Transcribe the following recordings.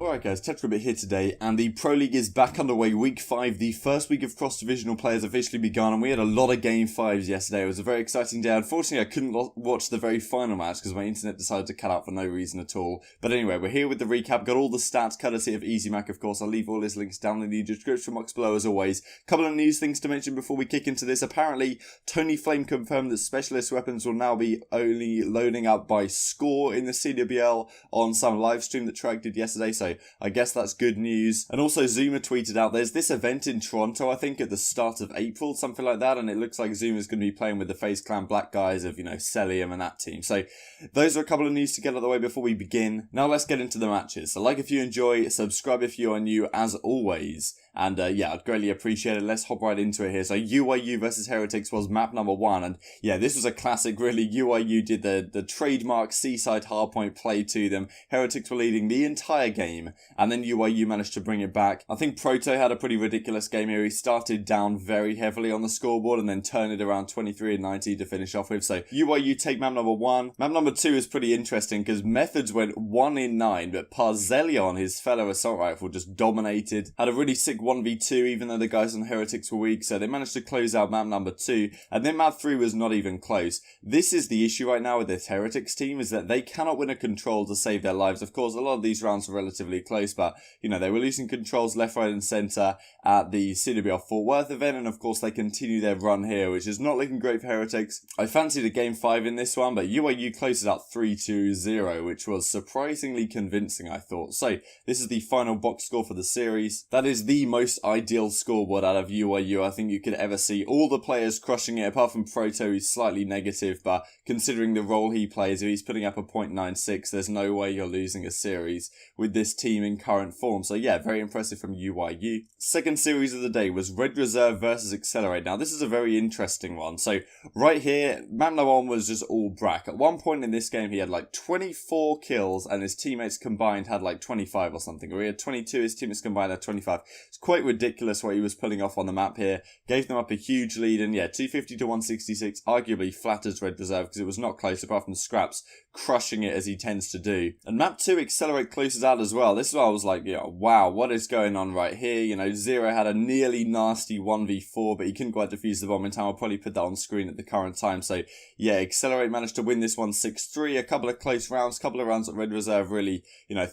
Alright guys, Tetrabit here today, and the Pro League is back underway, week 5, the first week of cross-divisional play has officially begun, and we had a lot of game 5s yesterday. It was a very exciting day. Unfortunately, I couldn't watch the very final match because my internet decided to cut out for no reason at all. But anyway, we're here with the recap, got all the stats courtesy of EasyMac, of course. I'll leave all his links down in the description box below as always. Couple of news things to mention before we kick into this. Apparently, Tony Flame confirmed that specialist weapons will now be only loading up by score in the CWL on some live stream that Trag did yesterday, so I guess that's good news. And also Zuma tweeted out there's this event in Toronto, I think at the start of April, something like that, and it looks like Zuma's going to be playing with the FaZe Clan Black guys of, Celium and that team. So those are a couple of news to get out of the way before we begin. Now let's get into the matches. So like if you enjoy, subscribe if you are new as always. And yeah, I'd greatly appreciate it. Let's hop right into it here. So UIU versus Heretics was map number 1. And yeah, this was a classic really. UIU did the trademark seaside hardpoint play to them. Heretics were leading the entire game. And then UIU managed to bring it back. I think Proto had a pretty ridiculous game here. He started down very heavily on the scoreboard and then turned it around 23-90 to finish off with. So UIU take map number 1. Map number 2 is pretty interesting because Methods went 1 in 9. But Parzelion, his fellow assault rifle, just dominated. Had a really sick 1v2 even though the guys on Heretics were weak, so they managed to close out map number 2, and then map 3 was not even close. This is the issue right now with this Heretics team, is that they cannot win a control to save their lives. Of course, a lot of these rounds were relatively close, but they were losing controls left, right and centre at the CWL Fort Worth event, and of course they continue their run here, which is not looking great for Heretics. I fancied a game 5 in this one, but UIU closes out 3-2-0, which was surprisingly convincing, I thought. So this is the final box score for the series. That is the most ideal scoreboard out of UIU I think you could ever see. All the players crushing it, apart from Proto, who's slightly negative, but considering the role he plays, if he's putting up a .96, there's no way you're losing a series with this team in current form. So yeah, very impressive from UIU. Second series of the day was Red Reserve versus Accelerate. Now this is a very interesting one. So right here, map number 1 was just all Brack. At one point in this game he had like 24 kills and his teammates combined had like 25 or something, or he had 22, his teammates combined had 25. It's quite ridiculous what he was pulling off on the map here. Gave them up a huge lead, and yeah, 250 to 166 arguably flatters Red Reserve because it was not close apart from Scraps crushing it as he tends to do. And map 2 Accelerate closes out as well. This is where I was like, wow, what is going on right here? Zero had a nearly nasty 1v4, but he couldn't quite defuse the bomb in time. I'll probably put that on screen at the current time. So yeah, Accelerate managed to win this one 6-3. A couple of close rounds, couple of rounds that Red Reserve really,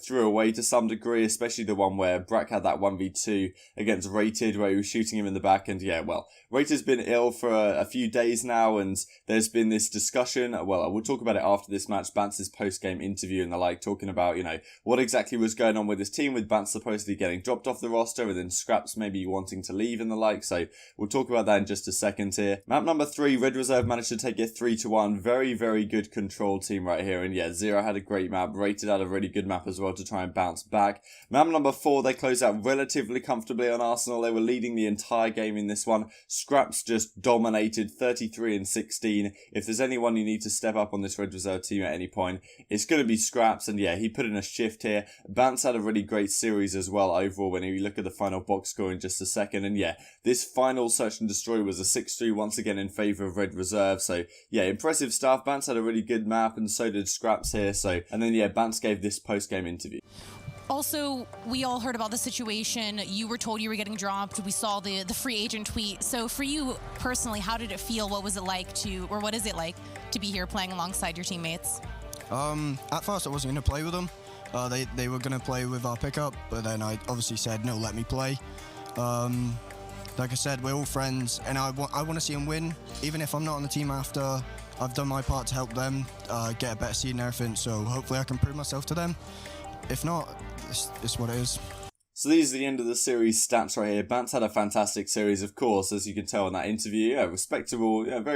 threw away to some degree, especially the one where Brack had that 1v2 against Rated where he was shooting him in the back. And yeah, well, Rated's been ill for a few days now, and there's been this discussion. Well, we'll talk about it after this match. Bantz's post-game interview and the like, talking about, what exactly was going on with his team, with Bantz supposedly getting dropped off the roster and then Scraps maybe wanting to leave and the like. So we'll talk about that in just a second here. Map number 3, Red Reserve managed to take it 3-1. Very, very good control team right here. And yeah, Zero had a great map. Rated had a really good map as well to try and bounce back. Map number 4, they closed out relatively comfortably on Arsenal. They were leading the entire game in this one. Scraps just dominated 33-16. If there's anyone you need to step up on this Red Reserve team at any point, it's going to be Scraps. And yeah, he put in a shift here. Bantz had a really great series as well overall when you look at the final box score in just a second. And yeah, this final Search and Destroy was a 6-3 once again in favour of Red Reserve. So yeah, impressive stuff. Bantz had a really good map and so did Scraps here. So, and then yeah, Bantz gave this post-game interview. Also, we all heard about the situation. You were told you were getting dropped. We saw the free agent tweet. So for you personally, how did it feel? What was it like what is it like to be here playing alongside your teammates? At first I wasn't going to play with them. They were going to play with our pickup, but then I obviously said, no, let me play. Like I said, we're all friends, and I want to see them win, even if I'm not on the team after I've done my part to help them get a better seed and everything, so hopefully I can prove myself to them. If not, it's what it is. So these are the end of the series stats right here. Bantz had a fantastic series, of course, as you can tell in that interview. Very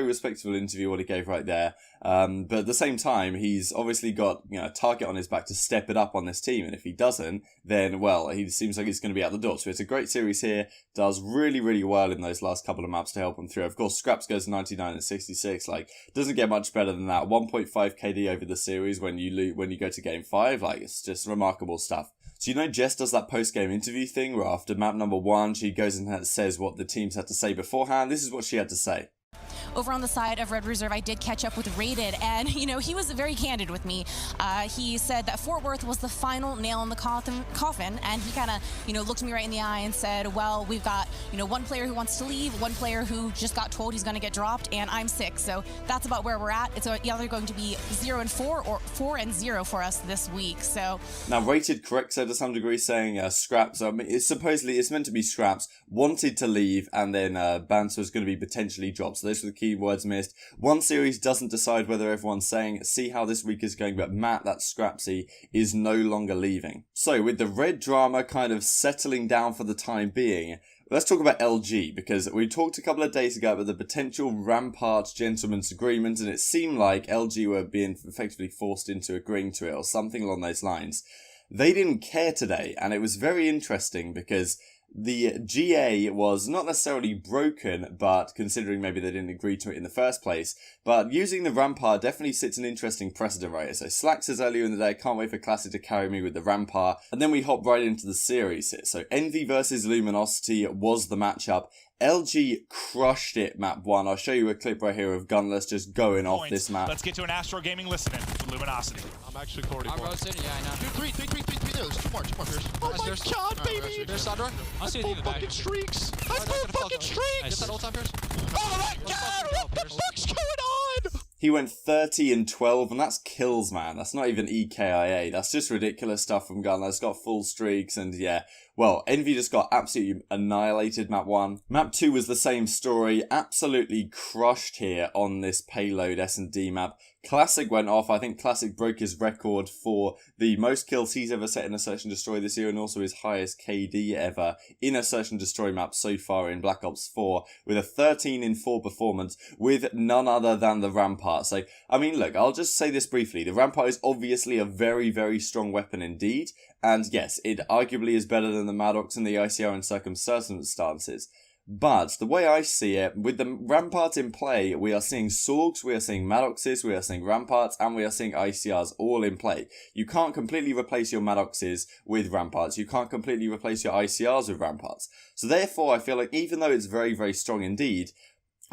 respectable interview what he gave right there. But at the same time, he's obviously got a target on his back to step it up on this team. And if he doesn't, then, well, he seems like he's going to be out the door. So it's a great series here. Does really, really well in those last couple of maps to help him through. Of course, Scraps goes 99-66. Doesn't get much better than that. 1.5 KD over the series when you go to game 5. It's just remarkable stuff. So Jess does that post-game interview thing where after map number 1, she goes and says what the teams had to say beforehand. This is what she had to say. over on the side of Red Reserve, I did catch up with Rated, and, he was very candid with me. He said that Fort Worth was the final nail in the coffin, and he kind of, looked me right in the eye and said, well, we've got, one player who wants to leave, one player who just got told he's going to get dropped, and I'm 6. So that's about where we're at. It's either going to be 0-4 or 4-0 for us this week. So now, Rated corrects her to some degree, saying Scraps. I mean, it's meant to be Scraps wanted to leave, and then Bonta was going to be potentially dropped. So those were the key words missed. One series doesn't decide whether everyone's saying, see how this week is going, but Matt, that's Scrapsy, is no longer leaving. So with the red drama kind of settling down for the time being, let's talk about LG, because we talked a couple of days ago about the potential Rampart gentleman's agreement, and it seemed like LG were being effectively forced into agreeing to it, or something along those lines. They didn't care today, and it was very interesting because the GA was not necessarily broken, but considering maybe they didn't agree to it in the first place, but using the Rampart definitely sets an interesting precedent right here. So Slack says earlier in the day, can't wait for Classic to carry me with the Rampart, and then we hop right into the series here. So Envy versus Luminosity was the matchup. LG crushed it map 1. I'll show you a clip right here of Gunless just going off this map. Let's get to an Astro Gaming listening with Luminosity. I'm actually 44. I'm roasted, yeah, I know. Dude, three there. There's two more, Pierce. Oh my god, baby! There's Sandor. I full fucking streaks! I full fucking streaks! Get that ult time, Pierce. Oh my god, what the fuck's going on? He went 30 and 12, and that's kills, man. That's not even EKIA. That's just ridiculous stuff from Gunless. Got full streaks, and yeah. Well, Envy just got absolutely annihilated map 1. Map 2 was the same story. Absolutely crushed here on this payload S&D map. Classic went off. I think Classic broke his record for the most kills he's ever set in a Search and Destroy this year, and also his highest KD ever in a Search and Destroy map so far in Black Ops 4, with a 13-in-4 performance with none other than the Rampart. So, I mean, look, I'll just say this briefly. The Rampart is obviously a very, very strong weapon indeed, and yes, it arguably is better than the Maddox and the ICR in circumstances. But the way I see it, with the Rampart in play, we are seeing Sorgs, we are seeing Maddoxes, we are seeing Ramparts, and we are seeing ICRs all in play. You can't completely replace your Maddoxes with Ramparts. You can't completely replace your ICRs with Ramparts. So therefore, I feel like even though it's very, very strong indeed,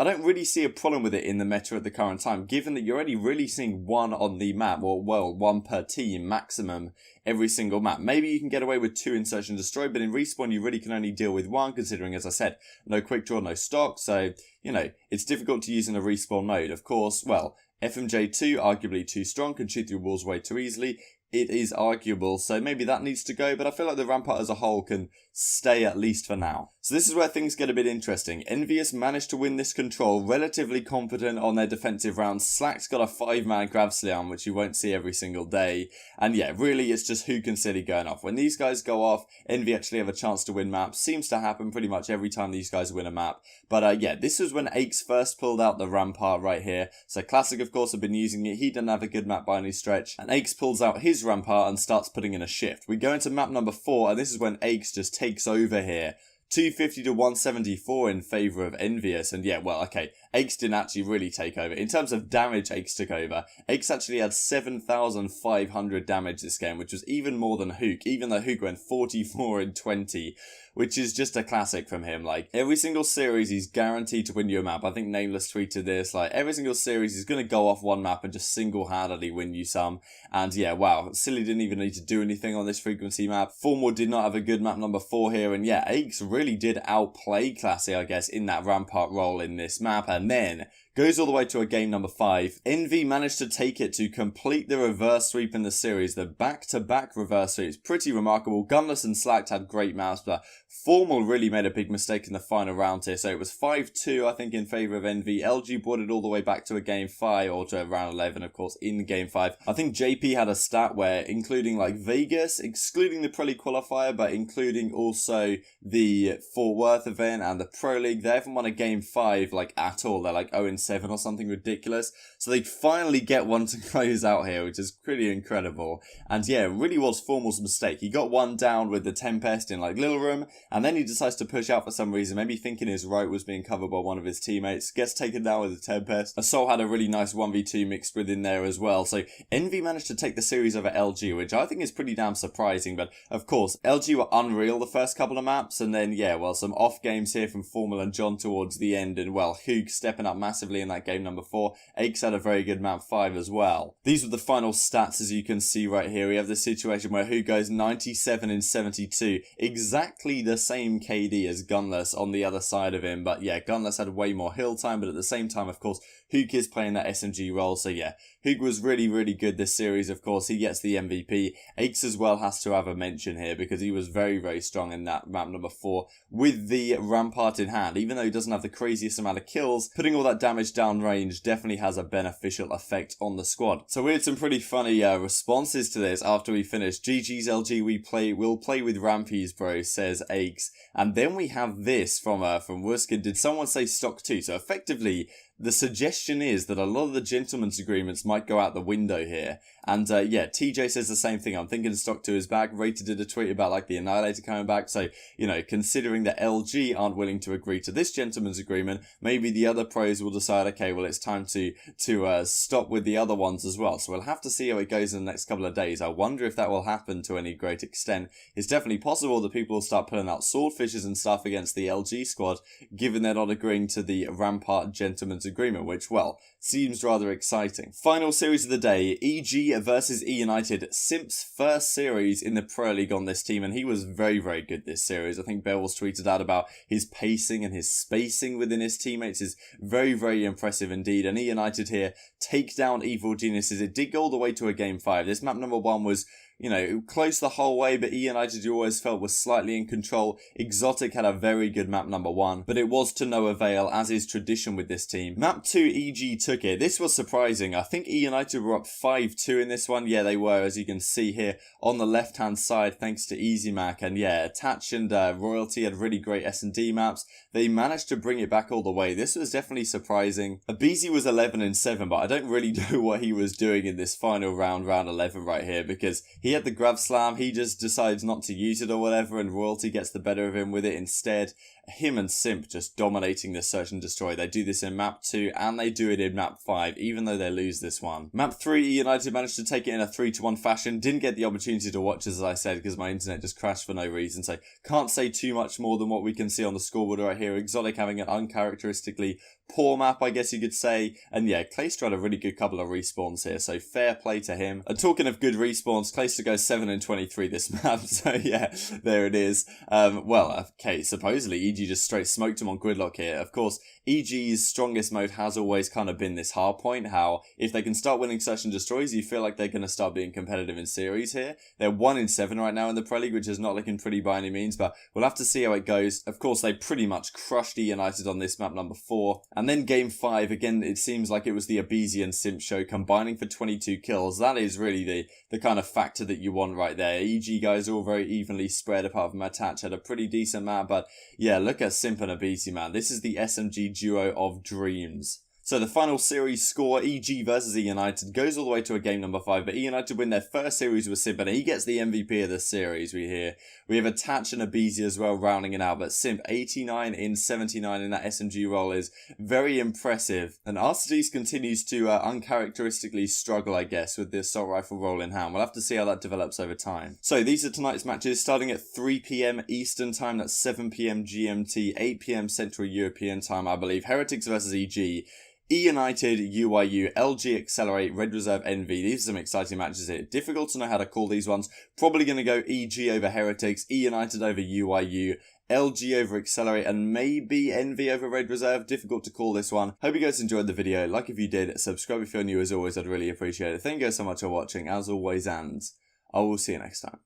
I don't really see a problem with it in the meta at the current time, given that you're only really seeing one on the map, or well, one per team maximum every single map. Maybe you can get away with 2 in Search and Destroy, but in Respawn you really can only deal with 1, considering, as I said, no quick draw, no stock, so, it's difficult to use in a Respawn mode. Of course, well, FMJ2, arguably too strong, can shoot through walls way too easily. It is arguable, so maybe that needs to go, but I feel like the Rampart as a whole can stay at least for now. So this is where things get a bit interesting. Envious managed to win this control, relatively confident on their defensive rounds. Slack's got a 5-man grab slam, which you won't see every single day. And yeah, really it's just who can silly going off. When these guys go off, Envy actually have a chance to win maps. Seems to happen pretty much every time these guys win a map. But yeah, this was when Aches first pulled out the Rampart right here. So Classic, of course, have been using it. He didn't have a good map by any stretch. And Aches pulls out his Rampart and starts putting in a shift. We go into map number 4, and this is when Aches just takes over here. 250 to 174 in favour of Envious, and yeah, well, okay, Aches didn't actually really take over. In terms of damage, Aches took over. Aches actually had 7,500 damage this game, which was even more than Hook, even though Hook went 44 and 20, which is just a classic from him. Like, every single series, he's guaranteed to win you a map. I think Nameless tweeted this, like, every single series, he's going to go off one map and just single-handedly win you some. And yeah, wow, Silly didn't even need to do anything on this frequency map. Formwood did not have a good map number 4 here, and yeah, Aches really did outplay Classic, I guess, in that Rampart role in this map, and then goes all the way to a game number 5. Envy managed to take it to complete the reverse sweep in the series. The back-to-back reverse sweep is pretty remarkable. Gunless and Slacked had great maps, but Formal really made a big mistake in the final round here. So it was 5-2, I think, in favour of Envy. LG brought it all the way back to a game 5, or to round 11, of course, in game 5. I think JP had a stat where, including like Vegas, excluding the Pro League qualifier, but including also the Fort Worth event and the Pro League, they haven't won a game 5 like at all. They're like 0-7 or something ridiculous. So they finally get one to close out here, which is pretty incredible. And yeah, it really was Formal's mistake. He got one down with the Tempest in like Little Room, and then he decides to push out for some reason, maybe thinking his right was being covered by one of his teammates. Gets taken down with the Tempest. Assault had a really nice 1v2 mixed within there as well. So Envy managed to take the series over LG, which I think is pretty damn surprising. But of course, LG were unreal the first couple of maps, and then yeah, well, some off games here from Formal and John towards the end, and well, Hoog stepping up massively heavily in that game number 4. Aches had a very good map 5 as well. These were the final stats, as you can see right here. We have this situation where Hugo's 97 in 72, exactly the same KD as Gunless on the other side of him, but yeah, Gunless had way more hill time, but at the same time, of course, Hug is playing that SMG role, so yeah, Hug was really, really good this series, of course. He gets the MVP. Aches as well has to have a mention here because he was very, very strong in that map number 4 with the Rampart in hand. Even though he doesn't have the craziest amount of kills, putting all that damage down range definitely has a beneficial effect on the squad. So we had some pretty funny responses to this after we finished. GG's LG, we'll play with Rampies, bro, says Aches. And then we have this from Wurskin. Did someone say stock 2? So effectively, the suggestion is that a lot of the gentleman's agreements might go out the window here. And yeah, TJ says the same thing. I'm thinking stock 2 is back. Rated did a tweet about like the Annihilator coming back. So, you know, considering that LG aren't willing to agree to this gentleman's agreement, maybe the other pros will decide, okay, well, it's time to stop with the other ones as well. So we'll have to see how it goes in the next couple of days. I wonder if that will happen to any great extent. It's definitely possible that people will start pulling out swordfishes and stuff against the LG squad, given they're not agreeing to the Rampart gentleman's agreement, which, well, seems rather exciting. Final series of the day, EG versus EUnited. Simp's first series in the Pro League on this team, and he was very, very good this series. I think Beowulf's tweeted out about his pacing and his spacing within his teammates is very, very impressive indeed. And EUnited here take down Evil Geniuses. It did go all the way to a game 5. This map number 1 was, you know, close the whole way, but EUnited you always felt was slightly in control. Exotic had a very good map number 1, but it was to no avail, as is tradition with this team. Map 2, EG took it. This was surprising. I think EUnited were up 5-2 in this one. Yeah, they were, as you can see here on the left-hand side, thanks to EasyMac. And yeah, Attach and Royalty had really great S&D maps. They managed to bring it back all the way. This was definitely surprising. Abizi was 11 in 7, but I don't really know what he was doing in this final round 11 right here, because he had the grab slam, he just decides not to use it or whatever, and Royalty gets the better of him with it instead. Him and Simp just dominating the search and destroy. They do this in map 2 and they do it in map 5, even though they lose this one. Map 3, EUnited managed to take it in a 3-1 fashion. Didn't get the opportunity to watch, as I said, because my internet just crashed for no reason, so can't say too much more than what we can see on the scoreboard right here. Exotic having an uncharacteristically poor map, I guess you could say. And yeah, Clayster had a really good couple of respawns here, so fair play to him. And talking of good respawns, Clayster goes 7 in 23 this map, so yeah, there it is. Well, okay, supposedly EG just straight smoked him on Gridlock here. Of course, EG's strongest mode has always kind of been this hard point, how if they can start winning search and destroys, you feel like they're going to start being competitive in series here. They're 1 in 7 right now in the Pro League, which is not looking pretty by any means, but we'll have to see how it goes. Of course, they pretty much crushed EUnited on this map number 4. And then game 5, again, it seems like it was the Abizi and Simp show combining for 22 kills. That is really the kind of factor that you want right there. EG guys are all very evenly spread, apart from Attach had a pretty decent map, but yeah, look at Simp and Abizi, man. This is the SMG duo of dreams. So the final series score, EG versus EUnited, goes all the way to a game number 5, but EUnited win their first series with Simp, and he gets the MVP of the series, we have Attach and Abizi as well rounding it out, but Simp 89 in 79 in that SMG role is very impressive. And RCDs continues to uncharacteristically struggle, I guess, with the assault rifle role in hand. We'll have to see how that develops over time. So these are tonight's matches, starting at 3 PM Eastern time, that's 7 PM GMT, 8 PM Central European time, I believe. Heretics versus EG. EUnited, UIU, LG Accelerate, Red Reserve Envy. These are some exciting matches here. Difficult to know how to call these ones. Probably going to go EG over Heretics, EUnited over UIU, LG over Accelerate, and maybe Envy over Red Reserve. Difficult to call this one. Hope you guys enjoyed the video. Like if you did, subscribe if you're new as always. I'd really appreciate it. Thank you guys so much for watching as always, and I will see you next time.